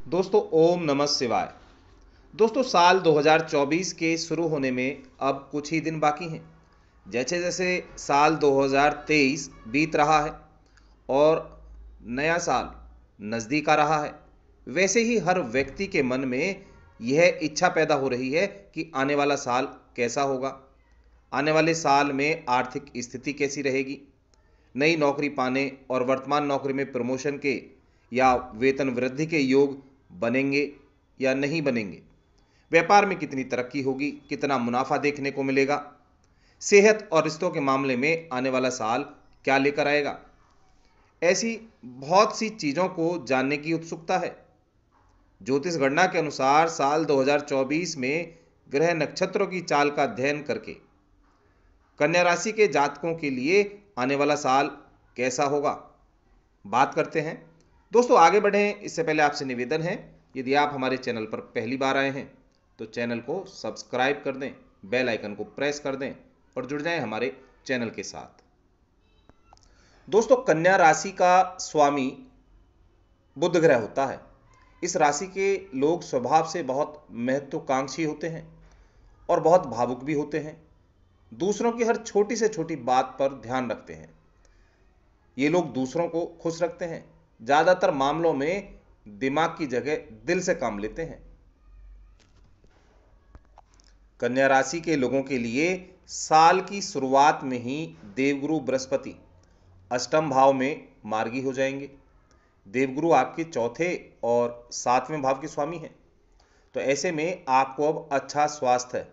दोस्तों ओम नमः शिवाय। दोस्तों साल 2024 के शुरू होने में अब कुछ ही दिन बाकी हैं। जैसे जैसे साल 2023 बीत रहा है और नया साल नज़दीक आ रहा है, वैसे ही हर व्यक्ति के मन में यह इच्छा पैदा हो रही है कि आने वाला साल कैसा होगा, आने वाले साल में आर्थिक स्थिति कैसी रहेगी, नई नौकरी पाने और वर्तमान नौकरी में प्रमोशन के या वेतन वृद्धि के योग बनेंगे या नहीं बनेंगे, व्यापार में कितनी तरक्की होगी, कितना मुनाफा देखने को मिलेगा, सेहत और रिश्तों के मामले में आने वाला साल क्या लेकर आएगा। ऐसी बहुत सी चीज़ों को जानने की उत्सुकता है। ज्योतिष गणना के अनुसार साल 2024 में ग्रह नक्षत्रों की चाल का अध्ययन करके कन्या राशि के जातकों के लिए आने वाला साल कैसा होगा, बात करते हैं। दोस्तों आगे बढ़ें इससे पहले आपसे निवेदन है, यदि आप हमारे चैनल पर पहली बार आए हैं तो चैनल को सब्सक्राइब कर दें, बेल आइकन को प्रेस कर दें और जुड़ जाएं हमारे चैनल के साथ। दोस्तों कन्या राशि का स्वामी बुध ग्रह होता है। इस राशि के लोग स्वभाव से बहुत महत्वाकांक्षी होते हैं और बहुत भावुक भी होते हैं। दूसरों की हर छोटी से छोटी बात पर ध्यान रखते हैं। ये लोग दूसरों को खुश रखते हैं। ज़्यादातर मामलों में दिमाग की जगह दिल से काम लेते हैं। कन्या राशि के लोगों के लिए साल की शुरुआत में ही देवगुरु बृहस्पति अष्टम भाव में मार्गी हो जाएंगे। देवगुरु आपके चौथे और सातवें भाव के स्वामी हैं, तो ऐसे में आपको अब अच्छा स्वास्थ्य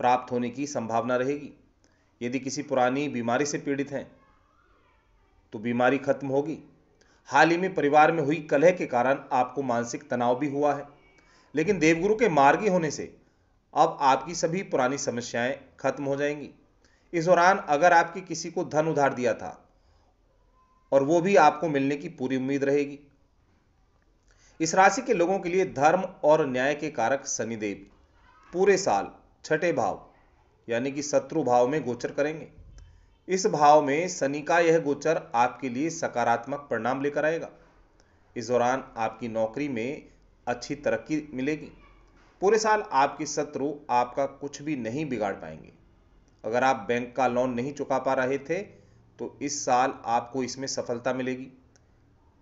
प्राप्त होने की संभावना रहेगी। यदि किसी पुरानी बीमारी से पीड़ित हैं तो बीमारी खत्म होगी। हाल ही में परिवार में हुई कलह के कारण आपको मानसिक तनाव भी हुआ है, लेकिन देवगुरु के मार्गी होने से अब आपकी सभी पुरानी समस्याएं खत्म हो जाएंगी। इस दौरान अगर आपके किसी को धन उधार दिया था और वो भी आपको मिलने की पूरी उम्मीद रहेगी। इस राशि के लोगों के लिए धर्म और न्याय के कारक शनिदेव पूरे साल छठे भाव यानी कि शत्रु भाव में गोचर करेंगे। इस भाव में शनि का यह गोचर आपके लिए सकारात्मक परिणाम लेकर आएगा। इस दौरान आपकी नौकरी में अच्छी तरक्की मिलेगी। पूरे साल आपके शत्रु आपका कुछ भी नहीं बिगाड़ पाएंगे। अगर आप बैंक का लोन नहीं चुका पा रहे थे तो इस साल आपको इसमें सफलता मिलेगी।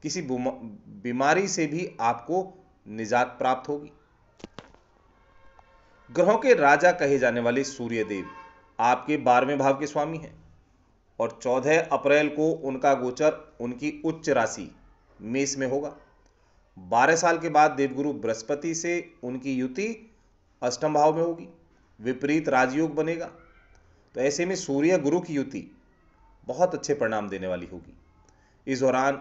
किसी बीमारी से भी आपको निजात प्राप्त होगी। ग्रहों के राजा कहे जाने वाले सूर्य देव आपके 12वें भाव के स्वामी हैं और 14 अप्रैल को उनका गोचर उनकी उच्च राशि मेष में होगा। 12 साल के बाद देवगुरु बृहस्पति से उनकी युति अष्टम भाव में होगी, विपरीत राजयोग बनेगा। तो ऐसे में सूर्य गुरु की युति बहुत अच्छे परिणाम देने वाली होगी। इस दौरान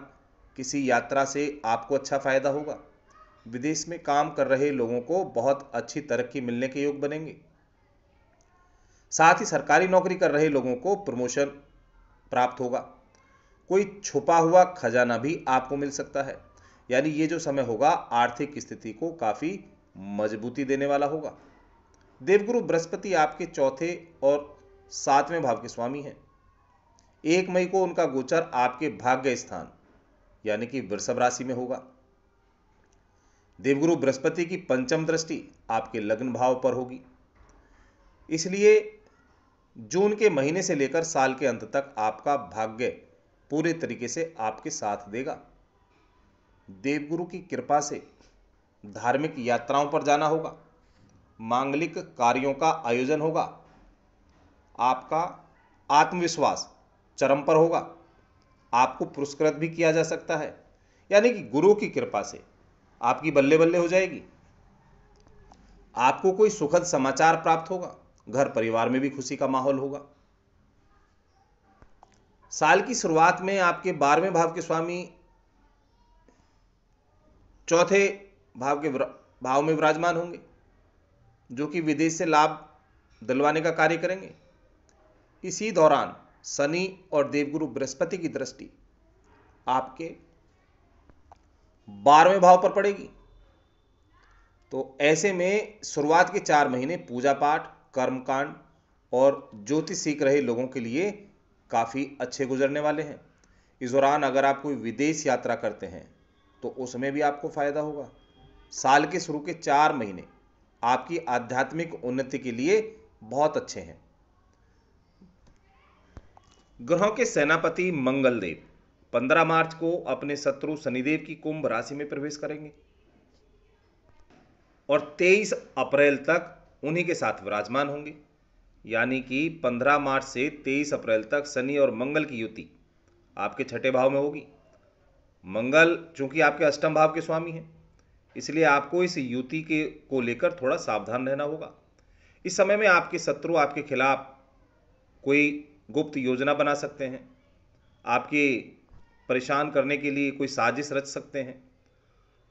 किसी यात्रा से आपको अच्छा फायदा होगा। विदेश में काम कर रहे लोगों को बहुत अच्छी तरक्की मिलने के योग बनेंगे। साथ ही सरकारी नौकरी कर रहे लोगों को प्रमोशन प्राप्त होगा। कोई छुपा हुआ खजाना भी आपको मिल सकता है। यानी ये जो समय होगा आर्थिक स्थिति को काफी मजबूती देने वाला होगा। देवगुरु बृहस्पति आपके चौथे और सातवें भाव के स्वामी हैं। 1 मई को उनका गोचर आपके भाग्य स्थान यानी कि वृषभ राशि में होगा। देवगुरु बृहस्पति की पंचम दृष्टि आपके लग्न भाव पर होगी, इसलिए जून के महीने से लेकर साल के अंत तक आपका भाग्य पूरे तरीके से आपके साथ देगा। देवगुरु की कृपा से धार्मिक यात्राओं पर जाना होगा, मांगलिक कार्यों का आयोजन होगा, आपका आत्मविश्वास चरम पर होगा, आपको पुरस्कृत भी किया जा सकता है। यानी कि गुरु की कृपा से आपकी बल्ले बल्ले हो जाएगी। आपको कोई सुखद समाचार प्राप्त होगा, घर परिवार में भी खुशी का माहौल होगा। साल की शुरुआत में आपके 12वें भाव के स्वामी चौथे भाव में विराजमान होंगे, जो कि विदेश से लाभ दिलवाने का कार्य करेंगे। इसी दौरान शनि और देवगुरु बृहस्पति की दृष्टि आपके 12वें भाव पर पड़ेगी। तो ऐसे में शुरुआत के 4 महीने पूजा पाठ, कर्मकांड और ज्योतिष सीख रहे लोगों के लिए काफ़ी अच्छे गुजरने वाले हैं। इस दौरान अगर आप कोई विदेश यात्रा करते हैं तो उसमें भी आपको फ़ायदा होगा। साल के शुरू के 4 महीने आपकी आध्यात्मिक उन्नति के लिए बहुत अच्छे हैं। ग्रहों के सेनापति मंगल देव 15 मार्च को अपने शत्रु शनिदेव की कुंभ राशि में प्रवेश करेंगे और 23 अप्रैल तक उन्हीं के साथ विराजमान होंगे। यानी कि 15 मार्च से 23 अप्रैल तक शनि और मंगल की युति आपके छठे भाव में होगी। मंगल चूंकि आपके अष्टम भाव के स्वामी हैं, इसलिए आपको इस युति के को लेकर थोड़ा सावधान रहना होगा। इस समय में आपके शत्रु आपके खिलाफ कोई गुप्त योजना बना सकते हैं, आपके परेशान करने के लिए कोई साजिश रच सकते हैं,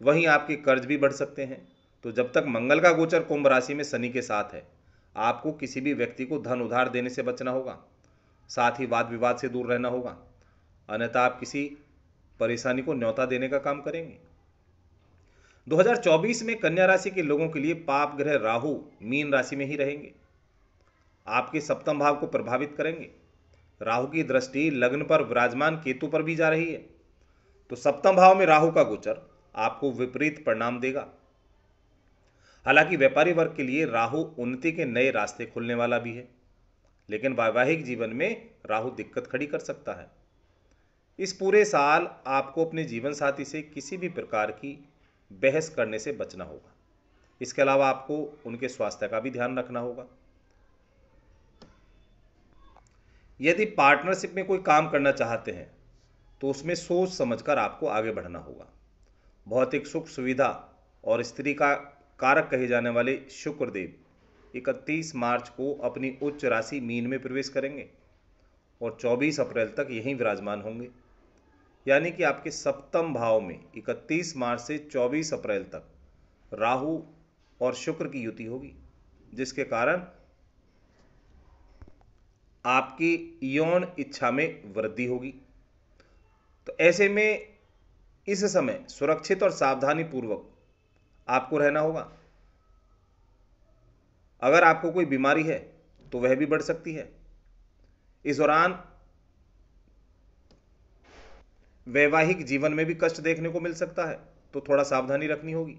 वहीं आपके कर्ज भी बढ़ सकते हैं। तो जब तक मंगल का गोचर कुंभ राशि में शनि के साथ है, आपको किसी भी व्यक्ति को धन उधार देने से बचना होगा, साथ ही वाद विवाद से दूर रहना होगा, अन्यथा आप किसी परेशानी को न्योता देने का काम करेंगे। 2024 में कन्या राशि के लोगों के लिए पाप ग्रह राहु मीन राशि में ही रहेंगे, आपके सप्तम भाव को प्रभावित करेंगे। राहु की दृष्टि लग्न पर विराजमान केतु पर भी जा रही है, तो सप्तम भाव में राहु का गोचर आपको विपरीत परिणाम देगा। हालांकि व्यापारी वर्ग के लिए राहु उन्नति के नए रास्ते खोलने वाला भी है, लेकिन वैवाहिक जीवन में राहु दिक्कत खड़ी कर सकता है। इस पूरे साल आपको अपने जीवन साथी से किसी भी प्रकार की बहस करने से बचना होगा। इसके अलावा आपको उनके स्वास्थ्य का भी ध्यान रखना होगा। यदि पार्टनरशिप में कोई काम करना चाहते हैं तो उसमें सोच समझकर आपको आगे बढ़ना होगा। भौतिक सुख सुविधा और स्त्री का कारक कहे जाने वाले शुक्रदेव 31 मार्च को अपनी उच्च राशि मीन में प्रवेश करेंगे और 24 अप्रैल तक यहीं विराजमान होंगे। यानी कि आपके सप्तम भाव में 31 मार्च से 24 अप्रैल तक राहु और शुक्र की युति होगी, जिसके कारण आपकी यौन इच्छा में वृद्धि होगी। तो ऐसे में इस समय सुरक्षित और सावधानी पूर्वक आपको रहना होगा। अगर आपको कोई बीमारी है तो वह भी बढ़ सकती है। इस दौरान वैवाहिक जीवन में भी कष्ट देखने को मिल सकता है, तो थोड़ा सावधानी रखनी होगी।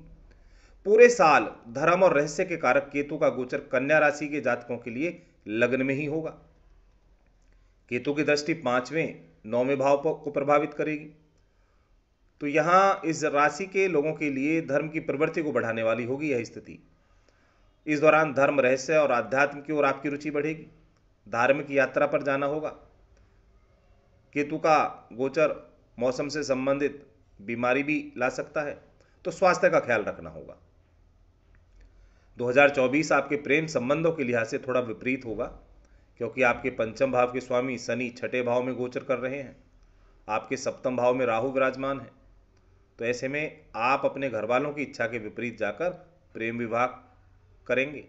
पूरे साल धर्म और रहस्य के कारक केतु का गोचर कन्या राशि के जातकों के लिए लग्न में ही होगा। केतु की दृष्टि 5वें 9वें भाव को प्रभावित करेगी, तो यहां इस राशि के लोगों के लिए धर्म की प्रवृत्ति को बढ़ाने वाली होगी यह स्थिति। इस दौरान धर्म रहस्य और आध्यात्म की ओर आपकी रुचि बढ़ेगी। धार्मिक यात्रा पर जाना होगा। केतु का गोचर मौसम से संबंधित बीमारी भी ला सकता है, तो स्वास्थ्य का ख्याल रखना होगा। 2024 आपके प्रेम संबंधों के लिहाज से थोड़ा विपरीत होगा, क्योंकि आपके पंचम भाव के स्वामी शनि छठे भाव में गोचर कर रहे हैं, आपके सप्तम भाव में राहु विराजमान है। तो ऐसे में आप अपने घर वालों की इच्छा के विपरीत जाकर प्रेम विवाह करेंगे,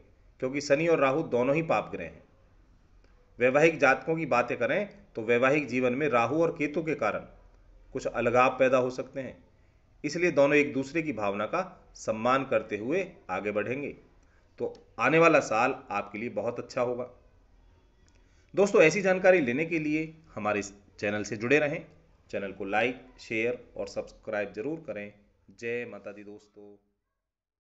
क्योंकि शनि और राहु दोनों ही पाप ग्रह हैं। वैवाहिक जातकों की बातें करें तो वैवाहिक जीवन में राहु और केतु के कारण कुछ अलगाव पैदा हो सकते हैं, इसलिए दोनों एक दूसरे की भावना का सम्मान करते हुए आगे बढ़ेंगे। तो आने वाला साल आपके लिए बहुत अच्छा होगा। दोस्तों, ऐसी जानकारी लेने के लिए हमारे इस चैनल से जुड़े रहें। चैनल को लाइक, शेयर और सब्सक्राइब जरूर करें। जय माता दी दोस्तों।